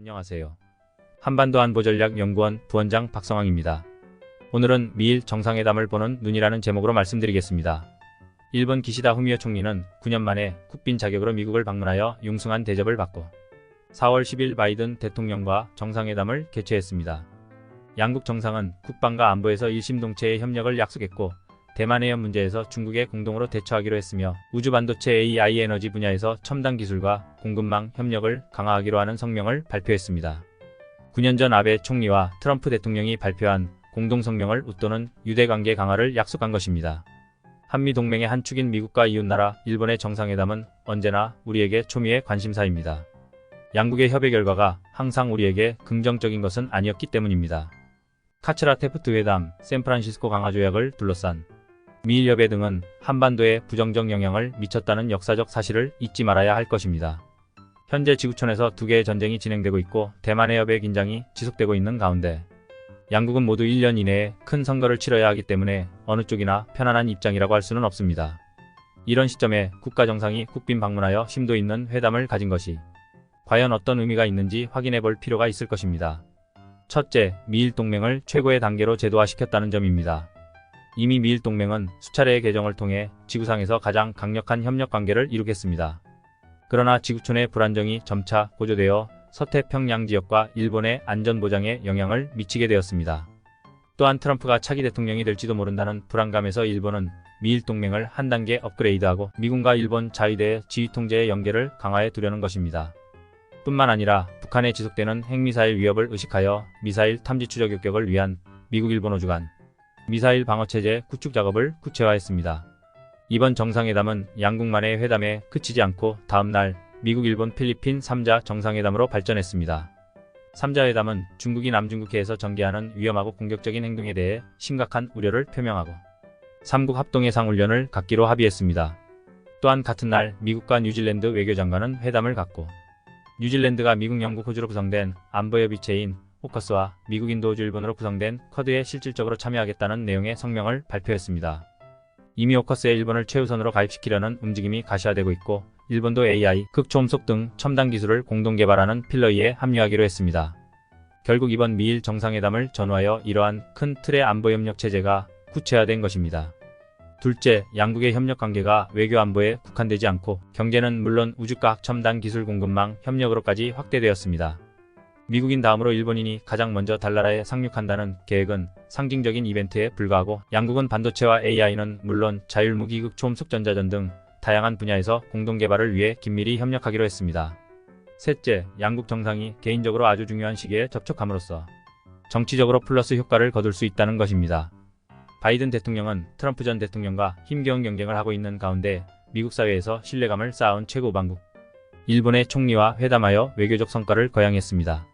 안녕하세요. 한반도 안보전략연구원 부원장 박성황입니다. 오늘은 미일 정상회담을 보는 눈이라는 제목으로 말씀드리겠습니다. 일본 기시다 후미오 총리는 9년 만에 국빈 자격으로 미국을 방문하여 융숭한 대접을 받고 4월 10일 바이든 대통령과 정상회담을 개최했습니다. 양국 정상은 국방과 안보에서 일심동체의 협력을 약속했고 대만 해협 문제에서 중국에 공동으로 대처하기로 했으며 우주 반도체 AI 에너지 분야에서 첨단 기술과 공급망 협력을 강화하기로 하는 성명을 발표했습니다. 9년 전 아베 총리와 트럼프 대통령이 발표한 공동성명을 웃도는 유대관계 강화를 약속한 것입니다. 한미동맹의 한 축인 미국과 이웃나라 일본의 정상회담은 언제나 우리에게 초미의 관심사입니다. 양국의 협의 결과가 항상 우리에게 긍정적인 것은 아니었기 때문입니다. 카츠라 테프트 회담, 샌프란시스코 강화 조약을 둘러싼 미일 협의 등은 한반도에 부정적 영향을 미쳤다는 역사적 사실을 잊지 말아야 할 것입니다. 현재 지구촌에서 두 개의 전쟁이 진행되고 있고 대만 해협의 긴장이 지속되고 있는 가운데 양국은 모두 1년 이내에 큰 선거를 치러야 하기 때문에 어느 쪽이나 편안한 입장이라고 할 수는 없습니다. 이런 시점에 국가 정상이 국빈 방문하여 심도 있는 회담을 가진 것이 과연 어떤 의미가 있는지 확인해 볼 필요가 있을 것입니다. 첫째, 미일 동맹을 최고의 단계로 제도화시켰다는 점입니다. 이미 미일 동맹은 수차례의 개정을 통해 지구상에서 가장 강력한 협력 관계를 이루겠습니다. 그러나 지구촌의 불안정이 점차 고조되어 서태평양 지역과 일본의 안전보장에 영향을 미치게 되었습니다. 또한 트럼프가 차기 대통령이 될지도 모른다는 불안감에서 일본은 미일 동맹을 한 단계 업그레이드하고 미군과 일본 자위대의 지휘통제의 연계를 강화해 두려는 것입니다. 뿐만 아니라 북한에 지속되는 핵미사일 위협을 의식하여 미사일 탐지 추적 요격을 위한 미국-일본 5주 간 미사일 방어체제 구축 작업을 구체화했습니다. 이번 정상회담은 양국만의 회담에 그치지 않고 다음날 미국, 일본, 필리핀 3자 정상회담으로 발전했습니다. 3자 회담은 중국이 남중국해에서 전개하는 위험하고 공격적인 행동에 대해 심각한 우려를 표명하고 3국 합동해상훈련을 갖기로 합의했습니다. 또한 같은 날 미국과 뉴질랜드 외교장관은 회담을 갖고 뉴질랜드가 미국, 영국, 호주로 구성된 안보협의체인 오커스와 미국, 인도, 호주, 일본으로 구성된 쿼드에 실질적으로 참여하겠다는 내용의 성명을 발표했습니다. 이미 오커스에 일본을 최우선으로 가입시키려는 움직임이 가시화되고 있고 일본도 AI, 극초음속 등 첨단 기술을 공동 개발하는 필러이에 합류하기로 했습니다. 결국 이번 미일 정상회담을 전후하여 이러한 큰 틀의 안보협력 체제가 구체화된 것입니다. 둘째, 양국의 협력 관계가 외교 안보에 국한되지 않고 경제는 물론 우주과학 첨단 기술 공급망 협력으로까지 확대되었습니다. 미국인 다음으로 일본인이 가장 먼저 달나라에 상륙한다는 계획은 상징적인 이벤트에 불과하고 양국은 반도체와 AI는 물론 자율무기 극초음속 전자전 등 다양한 분야에서 공동개발을 위해 긴밀히 협력하기로 했습니다. 셋째, 양국 정상이 개인적으로 아주 중요한 시기에 접촉함으로써 정치적으로 플러스 효과를 거둘 수 있다는 것입니다. 바이든 대통령은 트럼프 전 대통령과 힘겨운 경쟁을 하고 있는 가운데 미국 사회에서 신뢰감을 쌓아온 최고 우방국 일본의 총리와 회담하여 외교적 성과를 거양했습니다.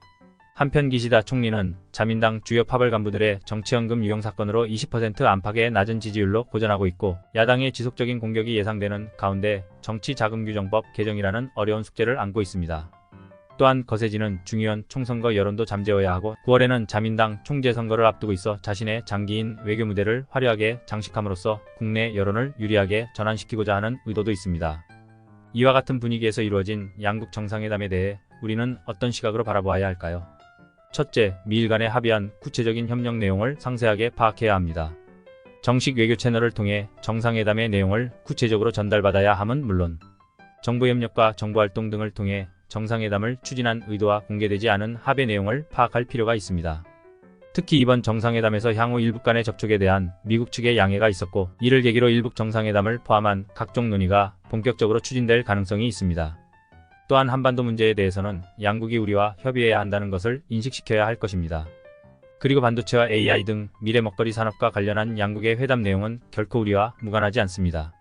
한편 기시다 총리는 자민당 주요 파벌 간부들의 정치연금 유용 사건으로 20% 안팎의 낮은 지지율로 고전하고 있고 야당의 지속적인 공격이 예상되는 가운데 정치자금규정법 개정이라는 어려운 숙제를 안고 있습니다. 또한 거세지는 중의원 총선거 여론도 잠재워야 하고 9월에는 자민당 총재선거를 앞두고 있어 자신의 장기인 외교 무대를 화려하게 장식함으로써 국내 여론을 유리하게 전환시키고자 하는 의도도 있습니다. 이와 같은 분위기에서 이루어진 양국 정상회담에 대해 우리는 어떤 시각으로 바라보아야 할까요? 첫째, 미일 간에 합의한 구체적인 협력 내용을 상세하게 파악해야 합니다. 정식 외교 채널을 통해 정상회담의 내용을 구체적으로 전달받아야 함은 물론 정보협력과 정보활동 등을 통해 정상회담을 추진한 의도와 공개되지 않은 합의 내용을 파악할 필요가 있습니다. 특히 이번 정상회담에서 향후 일북 간의 접촉에 대한 미국 측의 양해가 있었고 이를 계기로 일북 정상회담을 포함한 각종 논의가 본격적으로 추진될 가능성이 있습니다. 또한 한반도 문제에 대해서는 양국이 우리와 협의해야 한다는 것을 인식시켜야 할 것입니다. 그리고 반도체와 AI 등 미래 먹거리 산업과 관련한 양국의 회담 내용은 결코 우리와 무관하지 않습니다.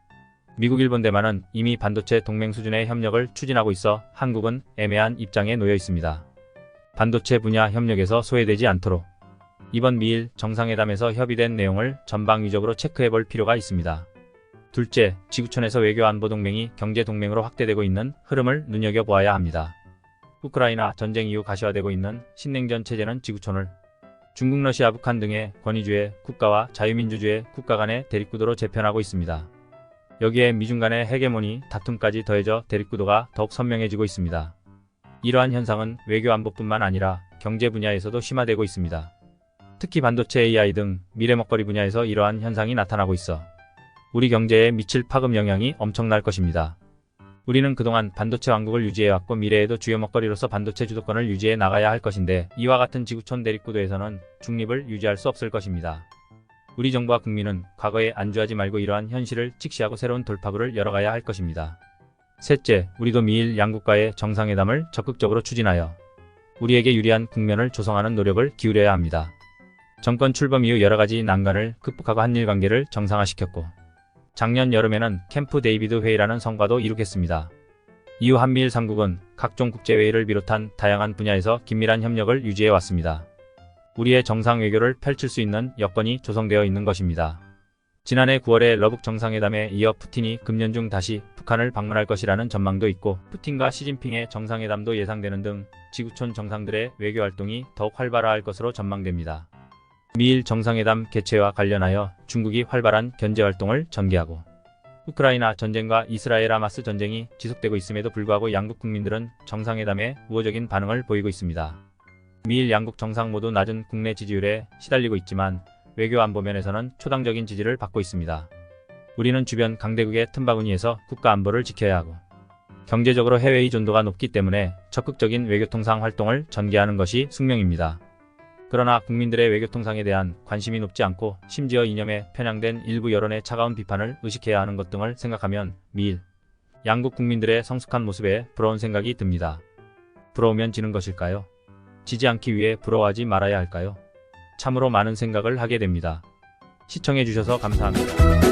미국, 일본, 대만은 이미 반도체 동맹 수준의 협력을 추진하고 있어 한국은 애매한 입장에 놓여 있습니다. 반도체 분야 협력에서 소외되지 않도록 이번 미일 정상회담에서 협의된 내용을 전방위적으로 체크해 볼 필요가 있습니다. 둘째, 지구촌에서 외교 안보 동맹이 경제 동맹으로 확대되고 있는 흐름을 눈여겨보아야 합니다. 우크라이나 전쟁 이후 가시화되고 있는 신냉전 체제는 지구촌을 중국, 러시아, 북한 등의 권위주의 국가와 자유민주주의 국가 간의 대립구도로 재편하고 있습니다. 여기에 미중 간의 헤게모니 다툼까지 더해져 대립구도가 더욱 선명해지고 있습니다. 이러한 현상은 외교 안보뿐만 아니라 경제 분야에서도 심화되고 있습니다. 특히 반도체 AI 등 미래 먹거리 분야에서 이러한 현상이 나타나고 있어 우리 경제에 미칠 파급 영향이 엄청날 것입니다. 우리는 그동안 반도체 왕국을 유지해왔고 미래에도 주요 먹거리로서 반도체 주도권을 유지해 나가야 할 것인데 이와 같은 지구촌 대립구도에서는 중립을 유지할 수 없을 것입니다. 우리 정부와 국민은 과거에 안주하지 말고 이러한 현실을 직시하고 새로운 돌파구를 열어가야 할 것입니다. 셋째, 우리도 미일 양국과의 정상회담을 적극적으로 추진하여 우리에게 유리한 국면을 조성하는 노력을 기울여야 합니다. 정권 출범 이후 여러가지 난관을 극복하고 한일 관계를 정상화시켰고 작년 여름에는 캠프 데이비드 회의라는 성과도 이룩했습니다. 이후 한미일 3국은 각종 국제회의를 비롯한 다양한 분야에서 긴밀한 협력을 유지해왔습니다. 우리의 정상 외교를 펼칠 수 있는 여건이 조성되어 있는 것입니다. 지난해 9월의 러북 정상회담에 이어 푸틴이 금년 중 다시 북한을 방문할 것이라는 전망도 있고 푸틴과 시진핑의 정상회담도 예상되는 등 지구촌 정상들의 외교 활동이 더욱 활발화할 것으로 전망됩니다. 미일 정상회담 개최와 관련하여 중국이 활발한 견제 활동을 전개하고 우크라이나 전쟁과 이스라엘 하마스 전쟁이 지속되고 있음에도 불구하고 양국 국민들은 정상회담에 우호적인 반응을 보이고 있습니다. 미일 양국 정상 모두 낮은 국내 지지율에 시달리고 있지만 외교 안보 면에서는 초당적인 지지를 받고 있습니다. 우리는 주변 강대국의 틈바구니에서 국가 안보를 지켜야 하고 경제적으로 해외 의존도가 높기 때문에 적극적인 외교통상 활동을 전개하는 것이 숙명입니다. 그러나 국민들의 외교통상에 대한 관심이 높지 않고 심지어 이념에 편향된 일부 여론의 차가운 비판을 의식해야 하는 것 등을 생각하면 미일 양국 국민들의 성숙한 모습에 부러운 생각이 듭니다. 부러우면 지는 것일까요? 지지 않기 위해 부러워하지 말아야 할까요? 참으로 많은 생각을 하게 됩니다. 시청해주셔서 감사합니다.